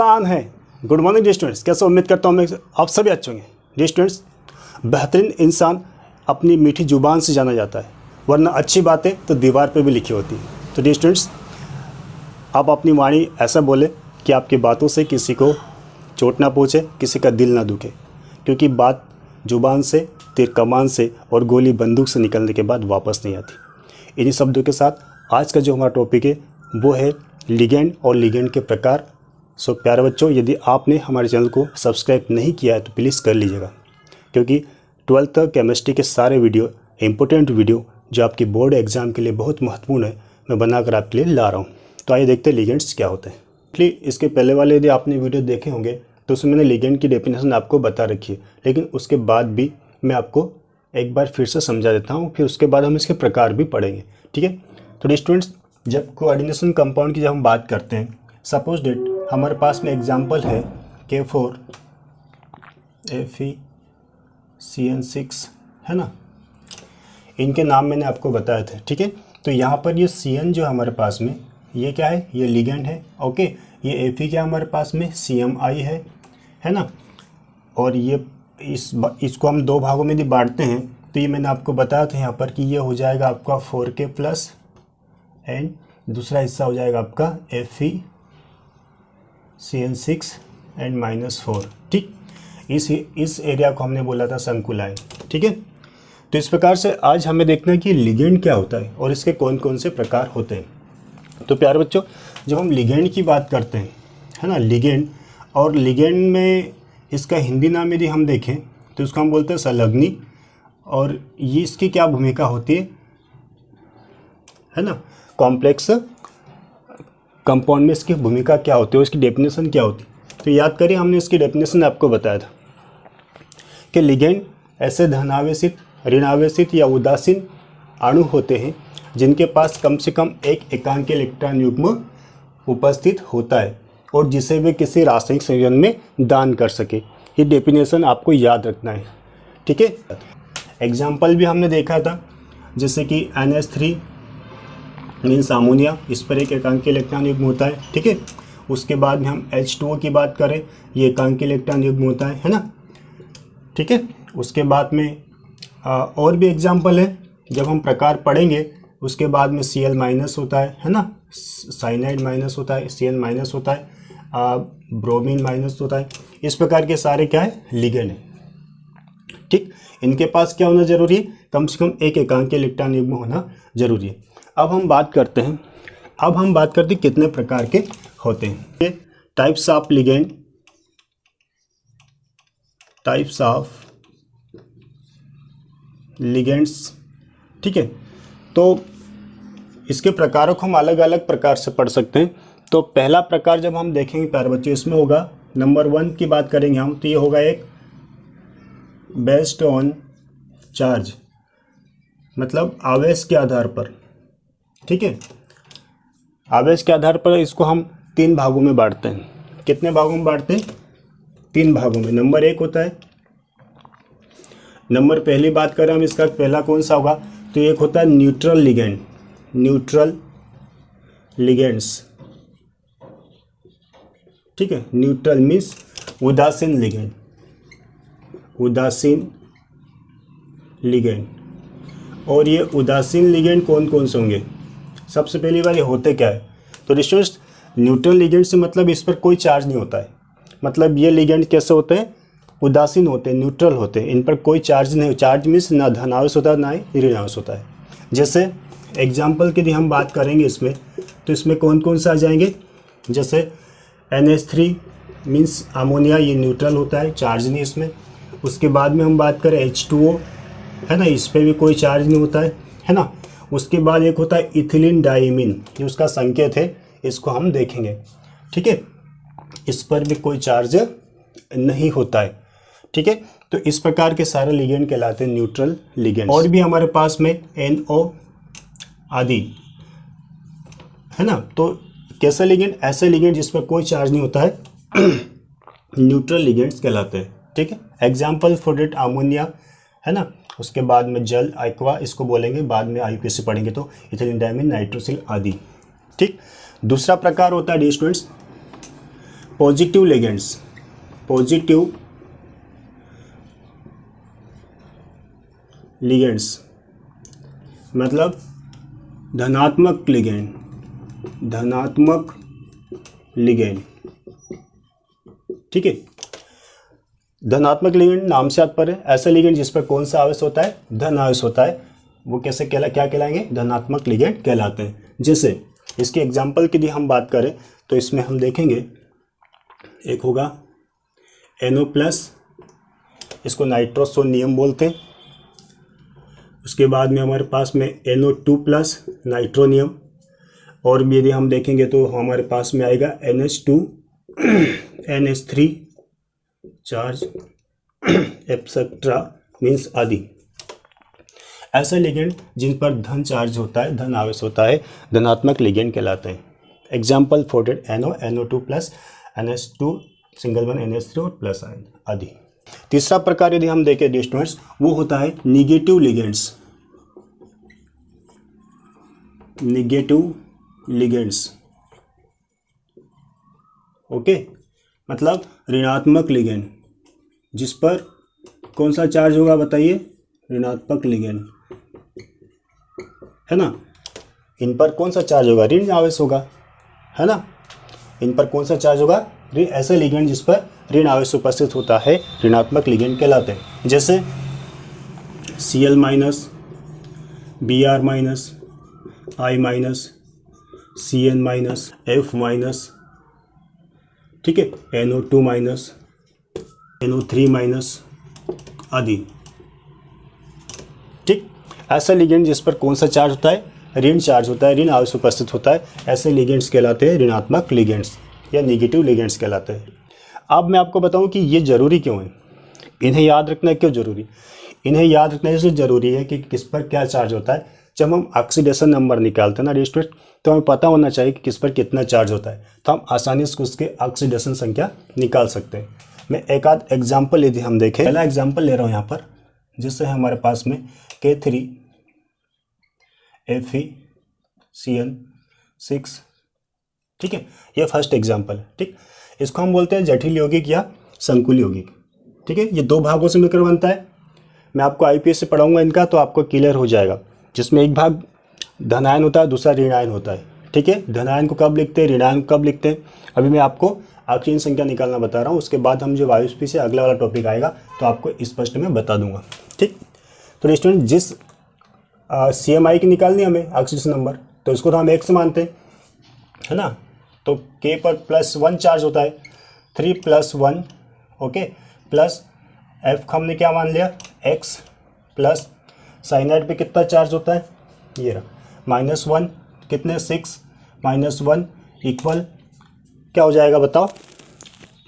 आसान है। Good morning D students, कैसे उम्मीद करता हूँ मैं आप सभी अच्छे होंगे। डी स्टूडेंट्स, बेहतरीन इंसान अपनी मीठी ज़ुबान से जाना जाता है, वरना अच्छी बातें तो दीवार पे भी लिखी होती हैं। तो डी स्टूडेंट्स, आप अपनी वाणी ऐसा बोले कि आपकी बातों से किसी को चोट ना पहुँचे, किसी का दिल ना दुखे, क्योंकि बात ज़ुबान से, तीर कमान से और गोली बंदूक से निकलने के बाद वापस नहीं आती। इन्हीं शब्दों के साथ आज का जो हमारा टॉपिक है वो है लिगेंड और लिगेंड के प्रकार। सो प्यारे बच्चों, यदि आपने हमारे चैनल को सब्सक्राइब नहीं किया है तो प्लीज़ कर लीजिएगा, क्योंकि 12th केमिस्ट्री के सारे वीडियो, इंपॉर्टेंट वीडियो जो आपकी बोर्ड एग्जाम के लिए बहुत महत्वपूर्ण है, मैं बनाकर आपके लिए ला रहा हूँ। तो आइए देखते हैं लिगेंड्स क्या होते हैं। इसके पहले वाले यदि आपने वीडियो देखे होंगे तो उसमें मैंने लिगेंड की डेफिनेशन आपको बता रखी है, लेकिन उसके बाद भी मैं आपको एक बार फिर से समझा देता हूँ, फिर उसके बाद हम इसके प्रकार भी पढ़ेंगे। ठीक है। तो स्टूडेंट्स, जब कोऑर्डिनेशन कंपाउंड की जब हम बात करते हैं, सपोज डेट हमारे पास में एग्जांपल है K4 FeCN6, है ना। इनके नाम मैंने आपको बताए थे। ठीक है। तो यहाँ पर ये CN जो हमारे पास में, ये क्या है, ये लिगेंड है। ओके। ये Fe क्या हमारे पास में CMI है ना। और ये इसको हम दो भागों में यदि बांटते हैं तो ये मैंने आपको बताया था यहाँ पर कि ये हो जाएगा आपका 4K प्लस एंड दूसरा हिस्सा हो जाएगा आपका FeCN6 एंड -4। ठीक। इस एरिया को हमने बोला था संकुलाएं। ठीक है। तो इस प्रकार से आज हमें देखना है कि लिगेंड क्या होता है और इसके कौन कौन से प्रकार होते हैं। तो प्यारे बच्चों, जब हम लिगेंड की बात करते हैं, है ना, लिगेंड, और लिगेंड में इसका हिंदी नाम यदि हम देखें तो इसको हम बोलते हैं संलग्नी। और ये इसकी क्या भूमिका होती है ना, कॉम्प्लेक्स कंपाउंड में इसकी भूमिका क्या होती है, इसकी डेफिनेशन क्या होती है। तो याद करिए, हमने इसकी डेफिनेशन आपको बताया था कि लिगेंड ऐसे धनावेशित, ऋणावेशित या उदासीन अणु होते हैं जिनके पास कम से कम एक एकांकी इलेक्ट्रॉन युग्म उपस्थित होता है और जिसे वे किसी रासायनिक संयोजन में दान कर सके। ये डेफिनेशन आपको याद रखना है। ठीक है। एग्जाम्पल भी हमने देखा था, जैसे कि NH3 मीन्स अमोनिया, इस पर एक एकांकी इलेक्ट्रॉन युग्म होता है। ठीक है। उसके बाद में हम H2O की बात करें, ये एकांकी इलेक्ट्रॉन युग्म होता है ना। ठीक है। उसके बाद में और भी एग्जाम्पल है, जब हम प्रकार पढ़ेंगे उसके बाद में Cl माइनस होता है ना, साइनाइड माइनस होता है, Cn माइनस होता है, ब्रोमीन माइनस होता है। इस प्रकार के सारे क्या है, लिगेंड है। ठीक। इनके पास क्या होना जरूरी है, कम से कम एक एकांकी इलेक्ट्रॉन युग्म होना जरूरी है। अब हम बात करते हैं कितने प्रकार के होते हैं। ये types of ligand, types of ligands. ठीक है। तो इसके प्रकारों को हम अलग अलग प्रकार से पढ़ सकते हैं। तो पहला प्रकार जब हम देखेंगे प्यारे बच्चों, इसमें होगा नंबर 1 की बात करेंगे हम, तो ये होगा एक बेस्ड ऑन चार्ज, मतलब आवेश के आधार पर। ठीक है। आवेश के आधार पर इसको हम 3 भागों में बांटते हैं। कितने भागों में बांटते हैं, 3 भागों में। नंबर 1 होता है, नंबर पहली बात करें हम, इसका पहला कौन सा होगा, तो एक होता है न्यूट्रल लिगेंड, न्यूट्रल लिगेंड्स। ठीक है। न्यूट्रल मीन्स उदासीन लिगेंड, उदासीन लिगेंड। और ये उदासीन लिगेंड कौन कौन से होंगे, सबसे पहली बार ये होते क्या है, तो स्टूडेंट्स, न्यूट्रल लिगेंड से मतलब इस पर कोई चार्ज नहीं होता है। मतलब ये लिगेंड कैसे होते हैं, उदासीन होते हैं, न्यूट्रल होते हैं, इन पर कोई चार्ज नहीं। चार्ज मीन्स ना धनावेश होता है ना ही ऋणावेश होता है। जैसे एग्जाम्पल की यदि हम बात करेंगे इसमें, तो इसमें कौन कौन से आ जाएंगे, जैसे NH3 मीन्स अमोनिया, ये न्यूट्रल होता है, चार्ज नहीं इसमें। उसके बाद में हम बात करें H2O, है ना, इस पर भी कोई चार्ज नहीं होता है ना। उसके बाद एक होता है इथिलीन डाइमीन, ये उसका संकेत है, इसको हम देखेंगे। ठीक है। इस पर भी कोई चार्ज नहीं होता है। ठीक है। तो इस प्रकार के सारे लिगेंड कहलाते हैं न्यूट्रल लिगेंड। और भी हमारे पास में NO आदि, है ना। तो कैसे लिगेंड, ऐसे लिगेंड जिस पर कोई चार्ज नहीं होता है न्यूट्रल लिगेंड्स कहलाते हैं। ठीक है। एग्जाम्पल फॉर डेट अमोनिया, है ना। उसके बाद में जल, एक्वा, इसको बोलेंगे बाद में IUPAC पढ़ेंगे तो इथिलीन डाइमीन, नाइट्रोसिल आदि। ठीक। दूसरा प्रकार होता है D students positive ligands, positive ligands मतलब धनात्मक लिगेंड, धनात्मक लिगेंड, ठीक है। धनात्मक लिगेंड नाम से तात्पर्य है ऐसा लिगेंड जिस पर कौन सा आवेश होता है, धन आवेश होता है, वो कैसे क्या कहलाएंगे, धनात्मक लिगेंड कहलाते हैं। जैसे इसके एग्जाम्पल की यदि हम बात करें तो इसमें हम देखेंगे एक होगा NO+, इसको नाइट्रोसोनियम बोलते हैं। उसके बाद में हमारे पास में NO2+ नाइट्रोनियम, और भी यदि हम देखेंगे तो हमारे पास में आएगा NH2 NH3 charge etcetera means आदि। ऐसे लिगेंड जिन पर धन चार्ज होता है, धन आवेश होता है, धनात्मक लिगेंड कहलाते हैं। एग्जाम्पल फोर्टेड NO, NO2+, NH2 single one NH3 और प्लस आयन आदि। तीसरा प्रकार यदि हम देखें डियर स्टूडेंट्स, वो होता है negative ligands, negative ligands, okay, मतलब ऋणात्मक लिगेंड जिस पर कौन सा चार्ज होगा बताइए, ऋणात्मक लिगेंड है ना। इन पर कौन सा चार्ज होगा, ऋण आवेश होगा, है ना। इन पर कौन सा चार्ज होगा, ऐसे लिगेंड जिस पर ऋण आवेश उपस्थित होता है ऋणात्मक लिगेंड कहलाते हैं। जैसे Cl-, Br-, I-, Cn-, F-, ठीक है, NO2-, NO3- आदि, ठीक। ऐसा लिगेंड जिस पर कौन सा चार्ज होता है, ऋण चार्ज होता है, ऋण आवेश उपस्थित होता है, ऐसे लिगेंड्स कहलाते हैं ऋणात्मक लिगेंड्स या नेगेटिव लिगेंड्स कहलाते हैं। अब मैं आपको बताऊं कि ये जरूरी क्यों है, इन्हें याद रखना क्यों जरूरी, इन्हें याद रखना इसलिए जरूरी है कि किस पर क्या चार्ज होता है। जब हम ऑक्सीडेशन नंबर निकालते हैं ना डियर, तो हमें पता होना चाहिए कि किस पर कितना चार्ज होता है, तो हम आसानी से उसके ऑक्सीडेशन संख्या निकाल सकते हैं। मैं एक आध एग्जाम्पल यदि हम देखें, पहला एग्जाम्पल ले रहा हूँ यहाँ पर, जिससे हमारे पास में K3FeCN6, ठीक है, ये फर्स्ट एग्जाम्पल है, ठीक। इसको हम बोलते हैं जटिल यौगिक या संकुल यौगिक, ठीक है। ये दो भागों से मिलकर बनता है। मैं आपको IPS से पढ़ाऊंगा इनका तो आपको क्लियर हो जाएगा, जिसमें एक भाग धनायन होता है, दूसरा ऋणायन होता है, ठीक है। धनायन को कब लिखते हैं, ऋणायन को कब लिखते हैं, अभी मैं आपको ऑक्सीजन संख्या निकालना बता रहा हूँ। उसके बाद हम जो वायुस्फीति से अगला वाला टॉपिक आएगा तो आपको स्पष्ट में बता दूंगा, ठीक। तो स्टूडेंट जिस CMI की निकालनी हमें ऑक्सीडेशन नंबर, तो इसको तो हम X मानते हैं, है ना। तो K पर +1 चार्ज होता है, 3+1, ओके, प्लस F को हमने क्या मान लिया, X, प्लस साइनाइड पे कितना चार्ज होता है, ये रहा -1, कितने 6 -1 इक्वल क्या हो जाएगा बताओ।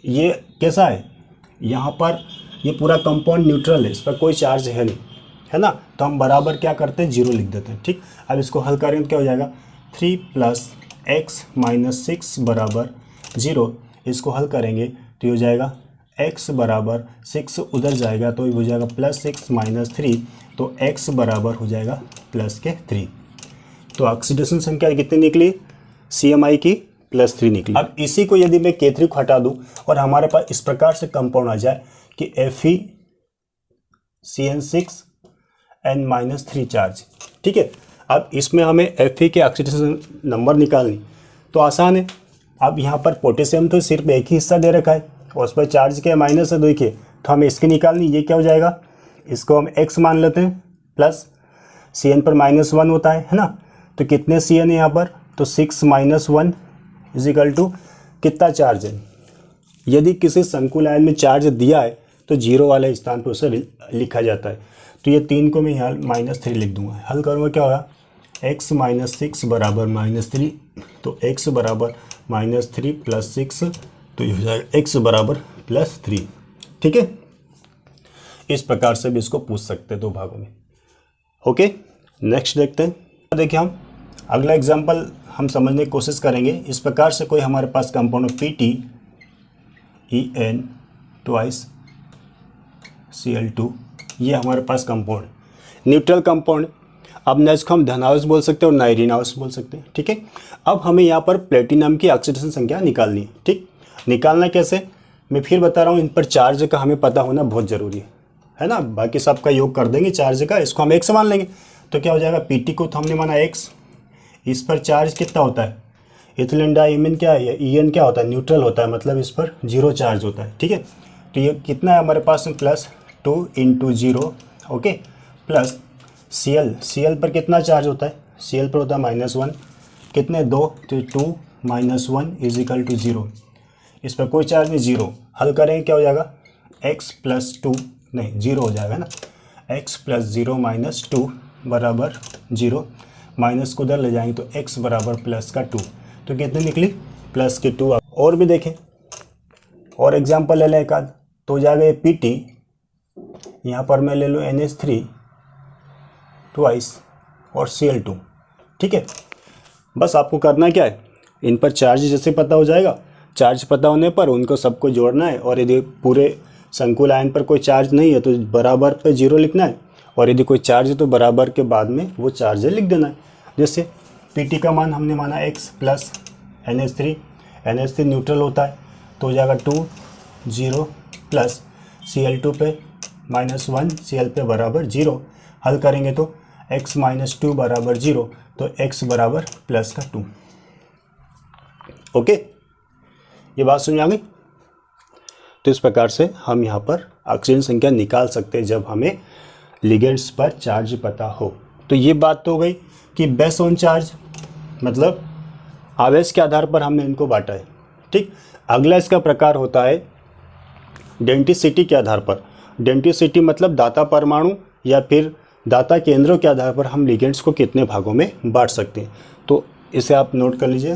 ये कैसा है, यहाँ पर ये पूरा कंपाउंड न्यूट्रल है, इस पर कोई चार्ज है नहीं, है ना। तो हम बराबर क्या करते हैं, 0 लिख देते हैं, ठीक। अब इसको हल करेंगे तो क्या हो जाएगा, 3 + x - 6 = 0। इसको हल करेंगे तो ये हो जाएगा x = 6 उधर जाएगा तो ये हो जाएगा +6 - 3, तो x बराबर हो जाएगा +3। तो ऑक्सीडेशन संख्या कितनी निकली, CMI की +3 निकली। अब इसी को यदि मैं K3 को हटा दूं और हमारे पास इस प्रकार से कंपाउंड आ जाए कि FeCN6n-3 चार्ज, ठीक है। अब इसमें हमें Fe के ऑक्सीडेशन नंबर निकालनी तो आसान है। अब यहाँ पर पोटेशियम तो सिर्फ एक ही हिस्सा दे रखा है और उस पर चार्ज क्या माइनस है, देखिए, तो हमें इसकी निकालनी, ये क्या हो जाएगा, इसको हम x मान लेते हैं, प्लस Cn पर -1 होता है ना। तो कितने Cn है यहाँ पर, तो 6 - 1 = कितना चार्ज है। यदि किसी संकुल आयन में चार्ज दिया है तो 0 वाले स्थान पर उसे लिखा जाता है। तो ये 3 को मैं यहाँ -3 लिख दूंगा। हल करूँगा क्या होगा, x - 6 = -3, तो x बराबर -3 + 6, तो ये हो जाएगा x बराबर +3, ठीक है। इस प्रकार से भी इसको पूछ सकते हैं दो भागों में, ओके। नेक्स्ट देखते हैं, देखिए हम अगला एग्जांपल हम समझने की कोशिश करेंगे। इस प्रकार से कोई हमारे पास कंपाउंड PTEN ट्वाइस Cl2, ये हमारे पास कंपाउंड न्यूट्रल कंपाउंड। अब न इसको हम धनावेश बोल सकते हैं और न ऋणावेश बोल सकते हैं, ठीक है। अब हमें यहाँ पर प्लेटिनम की ऑक्सीडेशन संख्या निकालनी है, ठीक। निकालना कैसे मैं फिर बता रहा हूँ, इन पर चार्ज का हमें पता होना बहुत ज़रूरी है ना। बाकी सबका योग कर देंगे चार्ज का, इसको हम एक्स मान लेंगे तो क्या हो जाएगा, पीटी को तो हमने माना एक्स, इस पर चार्ज कितना होता है, इथिलीन डाइमीन क्या है, ईएन क्या होता है, न्यूट्रल होता है, मतलब इस पर जीरो चार्ज होता है। ठीक है, तो ये कितना है हमारे पास में +2 × 0, ओके, प्लस Cl पर कितना चार्ज होता है, Cl पर होता है -1, कितने 2, तो 2 - 1 = 0, इस पर कोई चार्ज नहीं, 0। हल करेंगे क्या हो जाएगा, x + 2 नहीं 0 हो जाएगा ना, x + 0 - 2 बराबर 0, माइनस को उधर ले जाएंगे तो x बराबर +2, तो कितने निकली +2। और भी देखें, और एग्जांपल ले लें एक आध, तो हो जाएगा ये PT, यहाँ पर मैं ले लूँ NH3 ट्वाइस और Cl2। ठीक है, बस आपको करना क्या है, इन पर चार्ज जैसे पता हो जाएगा, चार्ज पता होने पर उनको सबको जोड़ना है, और यदि पूरे संकुल आयन पर कोई चार्ज नहीं है तो बराबर पे 0 लिखना है, और यदि कोई चार्ज है तो बराबर के बाद में वो चार्ज लिख देना है। जैसे PT का मान हमने माना x + NH3 न्यूट्रल होता है तो हो जाएगा 2 0 प्लस Cl2 पे -1 Cl पे बराबर 0। हल करेंगे तो x - 2 बराबर 0, तो x बराबर +2। ओके, ये बात समझ आ गई। तो इस प्रकार से हम यहाँ पर ऑक्सीजन संख्या निकाल सकते हैं जब हमें लिगेंड्स पर चार्ज पता हो। तो ये बात तो हो गई कि बेस ऑन चार्ज, मतलब आवेश के आधार पर हमने इनको बांटा है। ठीक, अगला इसका प्रकार होता है डेंसिटी के आधार पर। डेंसिटी मतलब दाता परमाणु या फिर दाता केंद्रों के आधार पर हम लिगेंड्स को कितने भागों में बांट सकते हैं। तो इसे आप नोट कर लीजिए,